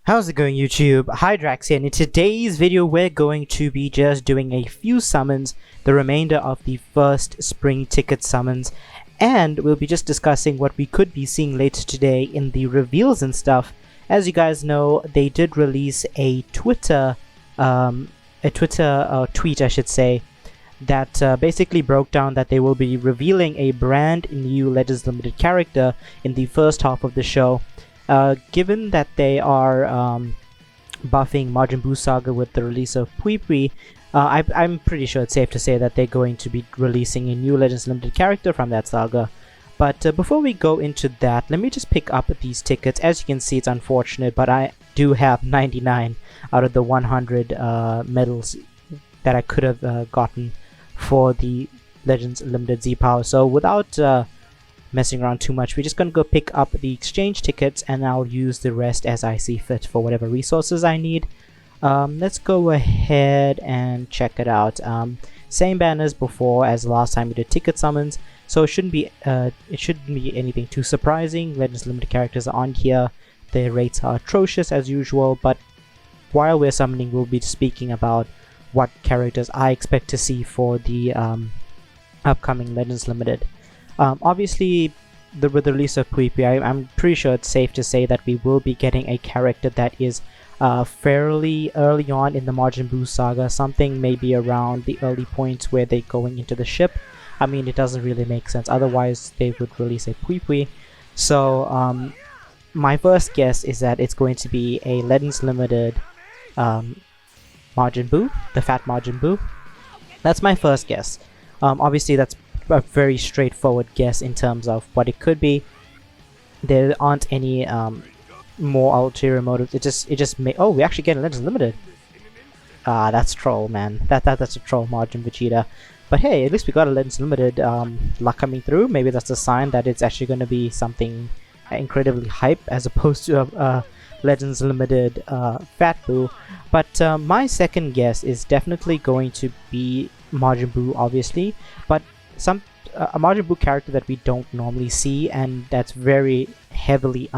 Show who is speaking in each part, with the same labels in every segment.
Speaker 1: How's it going, YouTube? Hi, Drax here, and in today's video we're going to be just doing a few summons, the remainder of the first spring ticket summons, and we'll be just discussing what we could be seeing later today in the reveals and stuff. As you guys know, they did release a Twitter tweet, I should say, that basically broke down that they will be revealing a brand new Legends Limited character in the first half of the show. Given that they are buffing Majin Buu Saga with the release of Pui Pui, I'm pretty sure it's safe to say that they're going to be releasing a new Legends Limited character from that saga. But before we go into that, let me just pick up these tickets. As you can see, it's unfortunate, but I do have 99 out of the 100 medals that I could have gotten for the Legends Limited Z Power. So without messing around too much, we're just gonna go pick up the exchange tickets, and I'll use the rest as I see fit for whatever resources I need. Let's go ahead and check it out. Same banners before as last time we did ticket summons, so it shouldn't be anything too surprising. Legends Limited characters are on here. Their rates are atrocious as usual, but while we're summoning, we'll be speaking about what characters I expect to see for the upcoming Legends Limited. Obviously, with the release of Pui Pui, I'm pretty sure it's safe to say that we will be getting a character that is fairly early on in the Majin Buu saga, something maybe around the early points where they're going into the ship. I mean, it doesn't really make sense, otherwise they would release a Pui Pui. So my first guess is that it's going to be a Legends Limited Majin Buu, the fat Majin Buu. That's my first guess. Obviously that's a very straightforward guess in terms of what it could be. There aren't any more ulterior motives. It just may. Oh, we actually get a Legends Limited. That's troll, man. That's a troll Majin Vegeta. But hey, at least we got a Legends Limited luck coming through. Maybe that's a sign that it's actually going to be something incredibly hype as opposed to a Legends Limited Fat Buu. But my second guess is definitely going to be Majin Buu, obviously, but a Majin Buu character that we don't normally see, and that's very heavily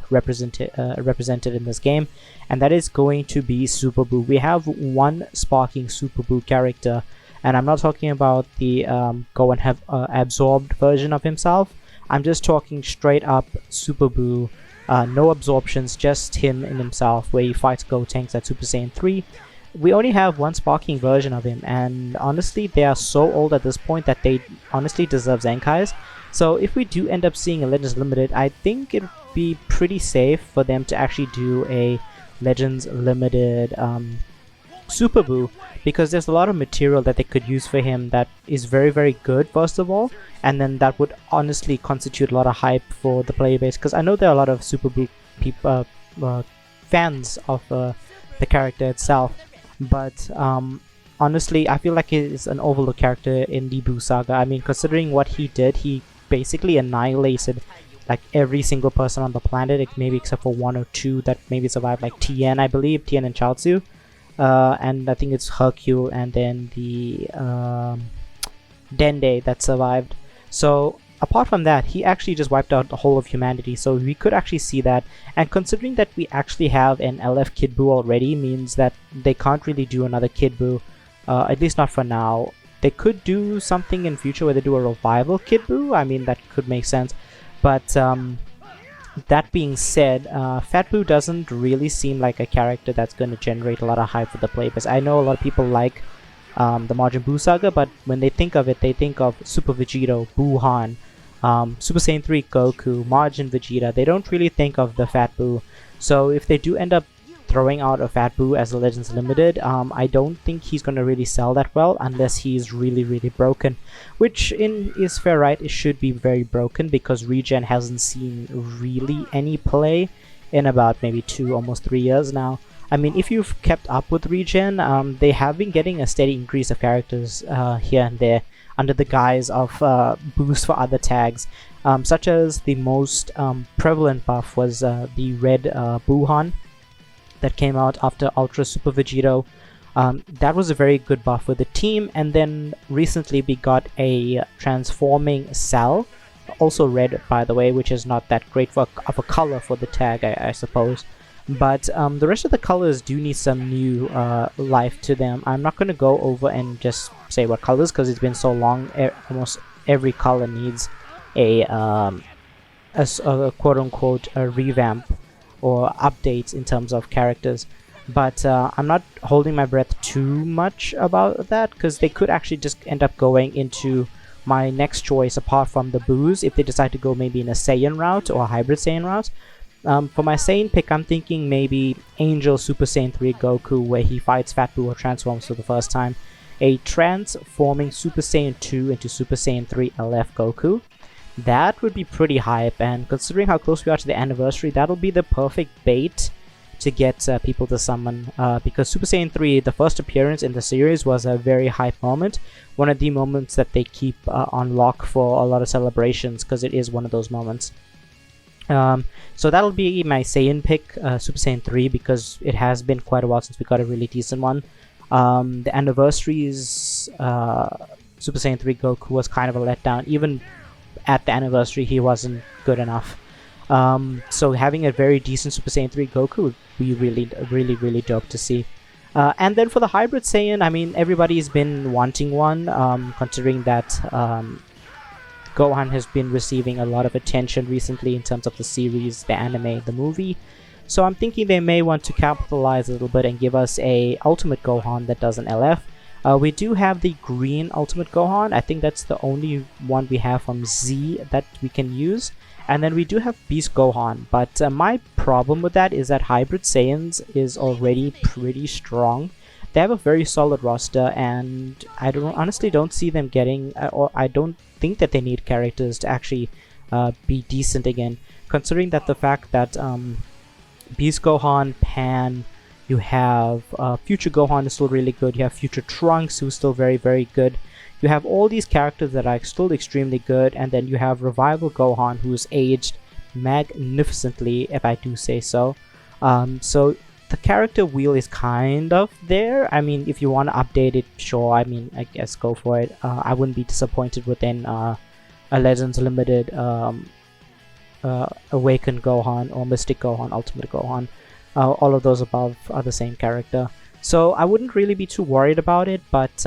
Speaker 1: represented in this game, and that is going to be Super Buu. We have one sparking Super Buu character, and I'm not talking about the go and have absorbed version of himself. I'm just talking straight up Super Buu, no absorptions, just him in himself, where he fights Gotenks at Super Saiyan 3. We only have one sparking version of him, and honestly they are so old at this point that they honestly deserve Zenkais. So if we do end up seeing a Legends Limited, I think it would be pretty safe for them to actually do a Legends Limited Super Buu, because there's a lot of material that they could use for him that is very, very good, first of all, and then that would honestly constitute a lot of hype for the player base, because I know there are a lot of Super Buu fans of the character itself. But honestly, I feel like he is an overlooked character in the Buu saga. I mean, considering what he did, he basically annihilated like every single person on the planet, maybe except for one or two that maybe survived, like Tien, I believe, Tien and Chaozu, and I think it's Hercule and then the Dende that survived. So apart from that, he actually just wiped out the whole of humanity, so we could actually see that. And considering that we actually have an LF Kid Buu already, means that they can't really do another Kid Buu, at least not for now. They could do something in future where they do a revival Kid Buu. I mean, that could make sense. But that being said, Fat Buu doesn't really seem like a character that's going to generate a lot of hype for the players. I know a lot of people like the Majin Buu saga, but when they think of it, they think of Super Vegito, Buuhan, Super Saiyan 3 Goku, Majin Vegeta. They don't really think of the Fat Buu. So if they do end up throwing out a Fat Buu as a Legends Limited, I don't think he's going to really sell that well unless he's really, really broken. Which is fair, right? It should be very broken, because Regen hasn't seen really any play in about maybe 2, almost 3 years now. I mean, if you've kept up with Regen, they have been getting a steady increase of characters here and there, under the guise of boosts for other tags, such as the most prevalent buff was the red Buuhan that came out after Ultra Super Vegito. That was a very good buff for the team, and then recently we got a transforming Cell, also red by the way, which is not that great of a color for the tag, I suppose. But the rest of the colors do need some new life to them. I'm not going to go over and just say what colors because it's been so long. Almost every color needs a quote-unquote a revamp or updates in terms of characters. But I'm not holding my breath too much about that because they could actually just end up going into my next choice apart from the Boos if they decide to go maybe in a Saiyan route or a hybrid Saiyan route. For my Saiyan pick, I'm thinking maybe Angel Super Saiyan 3 Goku where he fights Fat Boo or transforms for the first time. A transforming Super Saiyan 2 into Super Saiyan 3 LF Goku. That would be pretty hype, and considering how close we are to the anniversary, that'll be the perfect bait to get people to summon, because Super Saiyan 3, the first appearance in the series, was a very hype moment. One of the moments that they keep on lock for a lot of celebrations, because it is one of those moments. So that'll be my Saiyan pick, Super Saiyan 3, because it has been quite a while since we got a really decent one. The anniversary's Super Saiyan 3 Goku was kind of a letdown. Even at the anniversary, he wasn't good enough. So having a very decent Super Saiyan 3 Goku would be really dope to see. And then for the hybrid Saiyan, I mean, everybody's been wanting one, considering that Gohan has been receiving a lot of attention recently in terms of the series, the anime, the movie. So I'm thinking they may want to capitalize a little bit and give us a Ultimate Gohan that does an LF. We do have the green Ultimate Gohan. I think that's the only one we have from Z that we can use. And then we do have Beast Gohan, but my problem with that is that Hybrid Saiyans is already pretty strong. They have a very solid roster, and I honestly don't see them getting, or I don't think that they need characters to actually be decent again. Considering that the fact that Beast Gohan, Pan, you have Future Gohan is still really good. You have Future Trunks, who's still very good. You have all these characters that are still extremely good, and then you have Revival Gohan, who's aged magnificently, if I do say so. So the character wheel is kind of there. I mean, if you want to update it, sure, I mean, I guess go for it. I wouldn't be disappointed within a Legends Limited Awakened Gohan or Mystic Gohan, Ultimate Gohan. All of those above are the same character. So I wouldn't really be too worried about it, but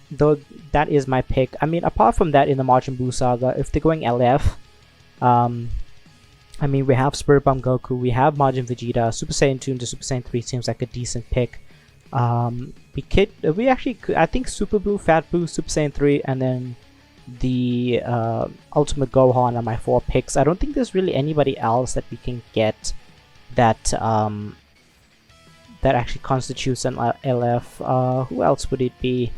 Speaker 1: though that is my pick. I mean, apart from that, in the Majin Buu saga, if they're going LF, I mean, we have Spirit Bomb Goku, we have Majin Vegeta, Super Saiyan 2 into Super Saiyan 3 seems like a decent pick. We actually could, I think Super Buu, Fat Buu, Super Saiyan 3, and then the Ultimate Gohan are my 4 picks. I don't think there's really anybody else that we can get that that actually constitutes an LF. Who else would it be?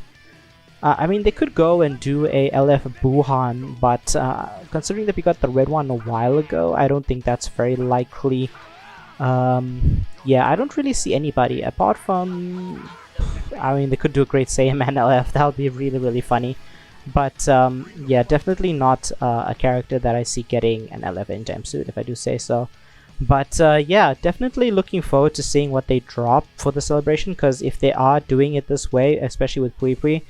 Speaker 1: I mean, they could go and do a LF Buhan, but considering that we got the red one a while ago, I don't think that's very likely. Yeah, I don't really see anybody apart from... I mean, they could do a great Saiyaman LF. That would be really funny. But yeah, definitely not a character that I see getting an LF anytime soon, if I do say so. But yeah, definitely looking forward to seeing what they drop for the celebration, because if they are doing it this way, especially with Pui Pui,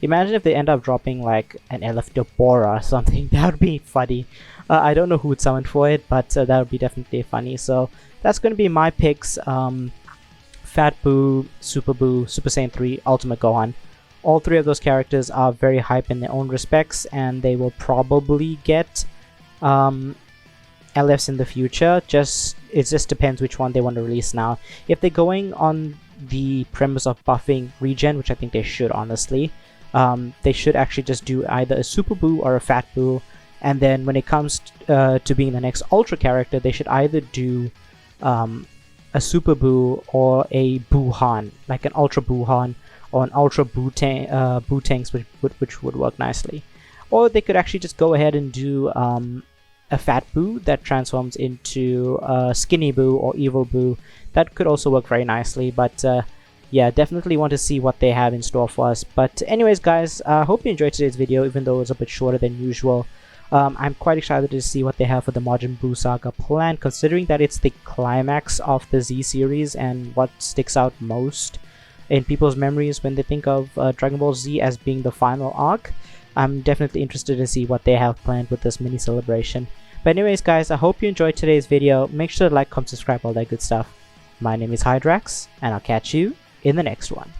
Speaker 1: imagine if they end up dropping like an LF Deborah or something. That would be funny. I don't know who would summon for it, but that would be definitely funny. So that's going to be my picks. Fat Buu, Super Saiyan 3, Ultimate Gohan. All 3 of those characters are very hype in their own respects, and they will probably get LFs in the future. It just depends which one they want to release now. If they're going on the premise of buffing regen, which I think they should, honestly, they should actually just do either a Super Buu or a Fat Buu, and then when it comes to being the next Ultra character, they should either do a Super Buu or a Buhan, like an Ultra Buhan or an Ultra Bootangs, which would work nicely. Or they could actually just go ahead and do a Fat Buu that transforms into Skinny Buu or Evil Buu. That could also work very nicely, but yeah, definitely want to see what they have in store for us. But anyways, guys, I hope you enjoyed today's video, even though it was a bit shorter than usual. I'm quite excited to see what they have for the Majin Buu Saga plan, considering that it's the climax of the Z series and what sticks out most in people's memories when they think of Dragon Ball Z as being the final arc. I'm definitely interested to see what they have planned with this mini celebration. But anyways, guys, I hope you enjoyed today's video. Make sure to like, comment, subscribe, all that good stuff. My name is Hydrax, and I'll catch you in the next one.